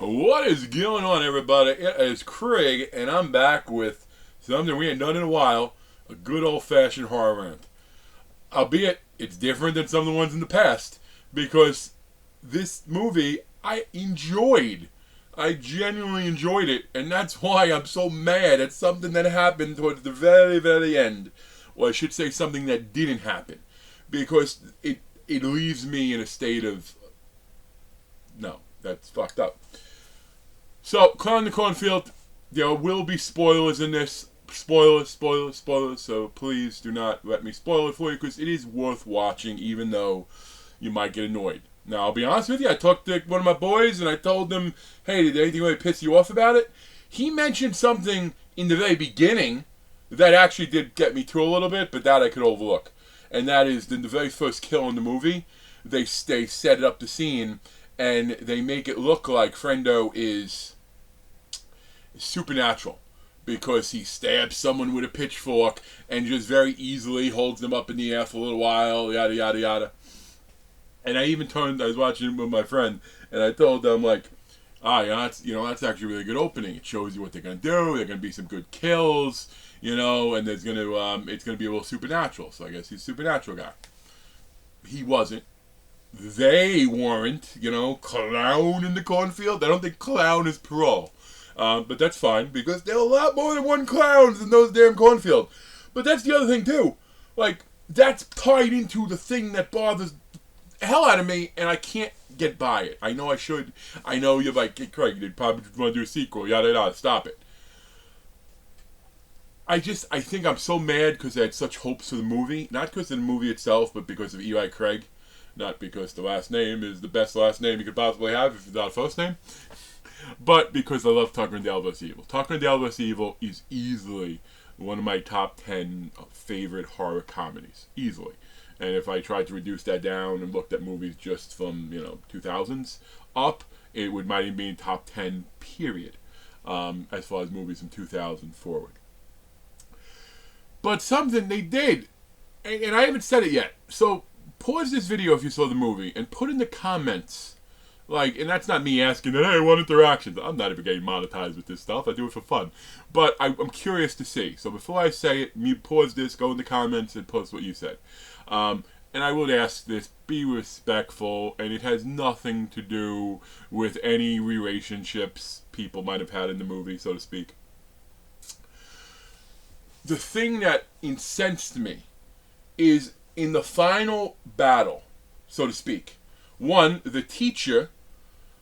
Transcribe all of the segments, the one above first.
What is going on, everybody? It is Craig, and I'm back with something we ain't done in a while, a good old-fashioned horror rant. Albeit, it's different than some of the ones in the past, because this movie I enjoyed. I genuinely enjoyed it, and that's why I'm so mad at something that happened towards the very, very end. Well, I should say something that didn't happen, because it leaves me in a state of, no, that's fucked up. So, Clown the Cornfield, there will be spoilers in this. Spoilers. So please do not let me spoil it for you, because it is worth watching, even though you might get annoyed. Now, I'll be honest with you, I talked to one of my boys, and I told him, hey, did anything really piss you off about it? He mentioned something in the very beginning that actually did get me through a little bit, but that I could overlook. And that is, in the very first kill in the movie, they set up the scene, and they make it look like Friendo is supernatural, because he stabs someone with a pitchfork and just very easily holds them up in the air for a little while, yada yada yada. And I was watching it with my friend, and I told them, like, that's actually a really good opening. It shows you what they're gonna do. They're gonna be some good kills, and it's gonna be a little supernatural. So I guess he's a supernatural guy. He wasn't. They weren't, clown in the cornfield. I don't think clown is parole. But that's fine, because there are a lot more than one clowns in those damn cornfield. But that's the other thing, too. Like, that's tied into the thing that bothers the hell out of me, and I can't get by it. I know I should. I know you're like, hey, Craig, they probably want to do a sequel, yada yada, stop it. I think I'm so mad because I had such hopes for the movie. Not because of the movie itself, but because of Eli Craig. Not because the last name is the best last name you could possibly have if it's not a first name. But because I love Tucker and Dale vs. Evil. Tucker and Dale vs. Evil is easily one of my top 10 favorite horror comedies. Easily. And if I tried to reduce that down and looked at movies just from, 2000s up, it might even be in top 10, period. As far as movies from 2000 forward. But something they did, and I haven't said it yet. So pause this video if you saw the movie and put in the comments. And that's not me asking that, hey, I want interactions. I'm not even getting monetized with this stuff. I do it for fun. But I'm curious to see. So before I say it, pause this, go in the comments, and post what you said. And I would ask this, be respectful, and it has nothing to do with any relationships people might have had in the movie, so to speak. The thing that incensed me is in the final battle, so to speak. One, the teacher,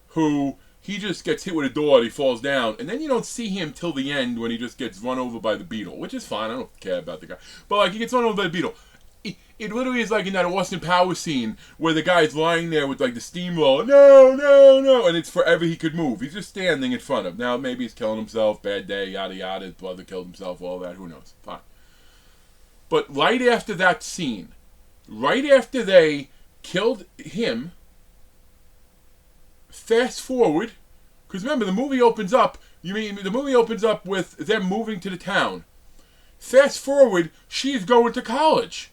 who he just gets hit with a door and he falls down, and then you don't see him till the end when he just gets run over by the beetle, which is fine. I don't care about the guy, but he gets run over by the beetle. It literally is like in that Austin Powers scene where the guy's lying there with the steamroller, no, and it's forever he could move. He's just standing in front of. Now maybe he's killing himself, bad day, yada yada. His brother killed himself, all that. Who knows? Fine. But right after that scene, right after they killed him. Fast forward, because remember, the movie opens up with them moving to the town. Fast forward, she's going to college.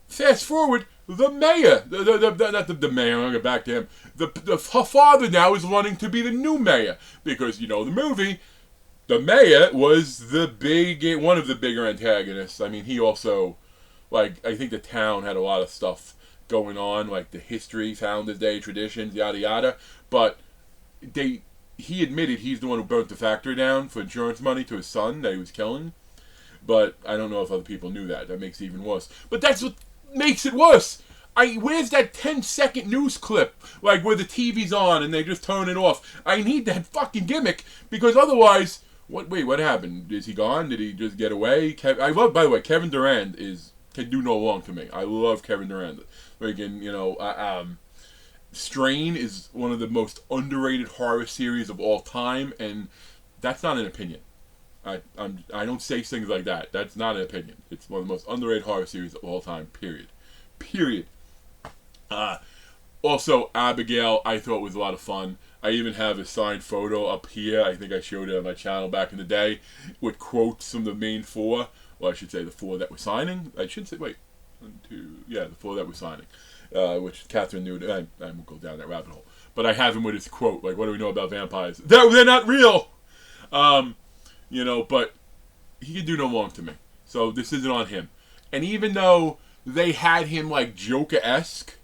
Fast forward, the mayor, not the mayor, I'm going to get back to him. Her father now is running to be the new mayor, because, the movie, the mayor was one of the bigger antagonists. I mean, he also, I think the town had a lot of stuff going on, like the history, Founders Day, traditions, yada yada. But he admitted he's the one who burnt the factory down for insurance money to his son that he was killing. But I don't know if other people knew that. That makes it even worse. But that's what makes it worse. Where's that 10-second news clip, where the TV's on and they just turn it off? I need that fucking gimmick, because otherwise, what happened? Is he gone? Did he just get away? By the way, Kevin Durand can do no wrong to me. I love Kevin Durand. Strain is one of the most underrated horror series of all time, and that's not an opinion. I don't say things like that. That's not an opinion. It's one of the most underrated horror series of all time, period. Also, Abigail, I thought was a lot of fun. I even have a signed photo up here. I think I showed it on my channel back in the day, with quotes from the main four. Well, I should say the four that were signing. I shouldn't say, wait. The four that we're signing, which Catherine knew. I won't go down that rabbit hole. but I have him with his quote, like, what do we know about vampires? They're not real! You know, but he can do no wrong to me. So this isn't on him. And even though they had him, like, Joker-esque,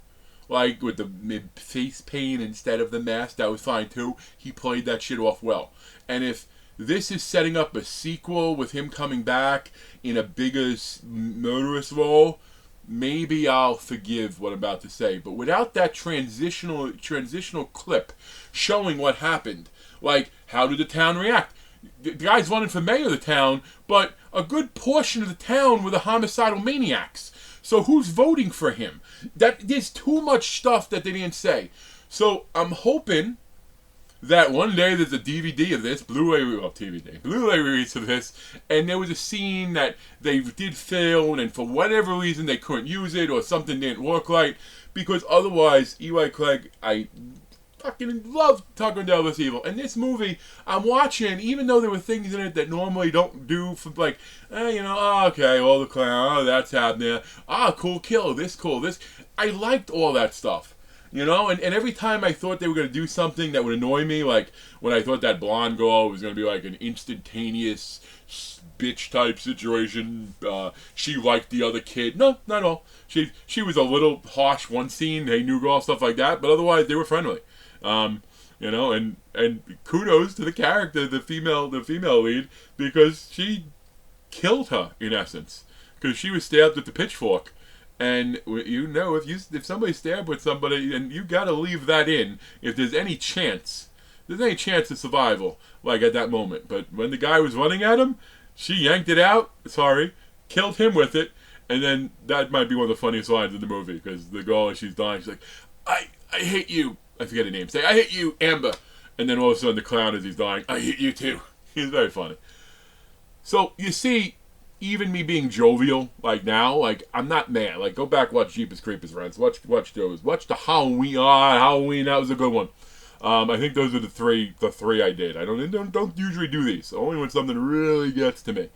like, with the face paint instead of the mask, that was fine, too. He played that shit off well. And if this is setting up a sequel with him coming back in a bigger murderous role, maybe I'll forgive what I'm about to say. But without that transitional clip showing what happened, like, how did the town react? The guy's running for mayor of the town, but a good portion of the town were the homicidal maniacs. So who's voting for him? There's too much stuff that they didn't say. So I'm hoping that one day there's a DVD of this, Blu-ray release of this, and there was a scene that they did film, and for whatever reason they couldn't use it, or something didn't work right, because otherwise, Eli Craig, I fucking love Tucker and Dale vs. Evil. And this movie, I'm watching, even though there were things in it that normally don't do, for like, you know, oh, okay, all the clown, oh, that's happening, cool kill, this, I liked all that stuff. You know, and every time I thought they were going to do something that would annoy me, like when I thought that blonde girl was going to be like an instantaneous bitch type situation, she liked the other kid. No, not at all. She was a little harsh one scene, hey new girl, stuff like that, but otherwise they were friendly. You know, and kudos to the character, the female lead, because she killed her in essence, because she was stabbed with the pitchfork. And you know, if somebody's stabbed with somebody, and you got to leave that in if there's any chance of survival, like at that moment. But when the guy was running at him, she yanked it out. Killed him with it, and then that might be one of the funniest lines in the movie, because the girl, as she's dying, she's like, "I hate you." I forget her name. Say, "I hate you, Amber," and then all of a sudden the clown, as he's dying, "I hate you too." He's very funny. So you see. Even me being jovial, like now, like I'm not mad. Like go back, watch Jeepers Creepers, Rents. Watch those. Watch the Halloween. That was a good one. I think those are the three I did. I don't usually do these. Only when something really gets to me,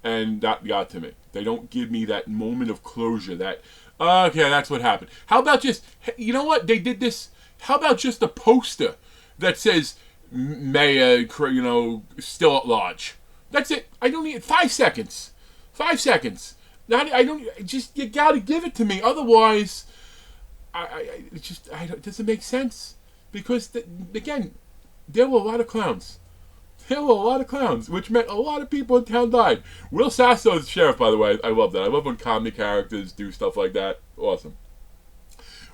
and that got to me. They don't give me that moment of closure. That okay, that's what happened. How about just you know what they did this? How about just a poster that says Mayor, you know, still at large? That's it. I don't need 5 seconds. 5 seconds. I don't. Just you gotta give it to me. Otherwise, it doesn't make sense. Because again, there were a lot of clowns. Which meant a lot of people in town died. Will Sasso is the sheriff, by the way. I love that. I love when comedy characters do stuff like that. Awesome.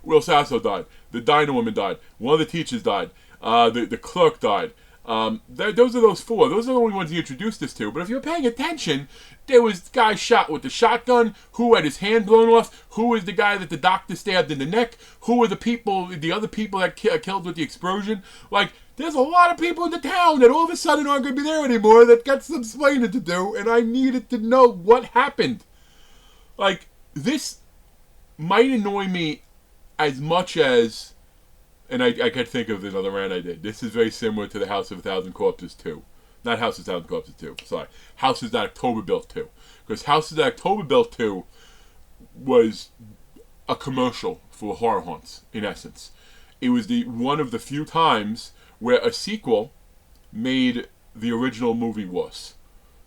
Will Sasso died. The Diner Woman died. One of the teachers died. The clerk died. Those are those four. Those are the only ones he introduced us to. But if you're paying attention, there was guy shot with the shotgun, who had his hand blown off, who was the guy that the doctor stabbed in the neck, who were the other people that killed with the explosion. Like, there's a lot of people in the town that all of a sudden aren't going to be there anymore that got some explaining to do, and I needed to know what happened. Like, this might annoy me as much as... And I could think of another rant I did. This is very similar to the House of a Thousand Corpses 2. Not House of a Thousand Corpses 2. Sorry. Houses That October Built 2. Because Houses That October Built 2 was a commercial for horror haunts, in essence. It was one of the few times where a sequel made the original movie worse.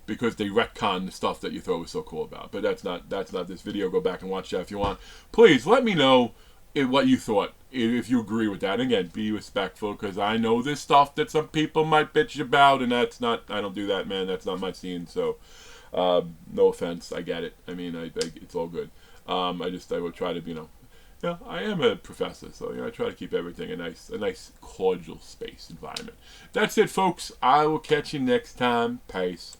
Because they retconned the stuff that you thought was so cool about. But that's not this video. Go back and watch that if you want. Please, let me know what you thought, if you agree with that. And again, be respectful, because I know there's stuff that some people might bitch about, and that's not, I don't do that, man. That's not my scene, so no offense. I get it. I mean, it's all good. I will try to, you know, I am a professor, so I try to keep everything a nice cordial space environment. That's it, folks. I will catch you next time. Peace.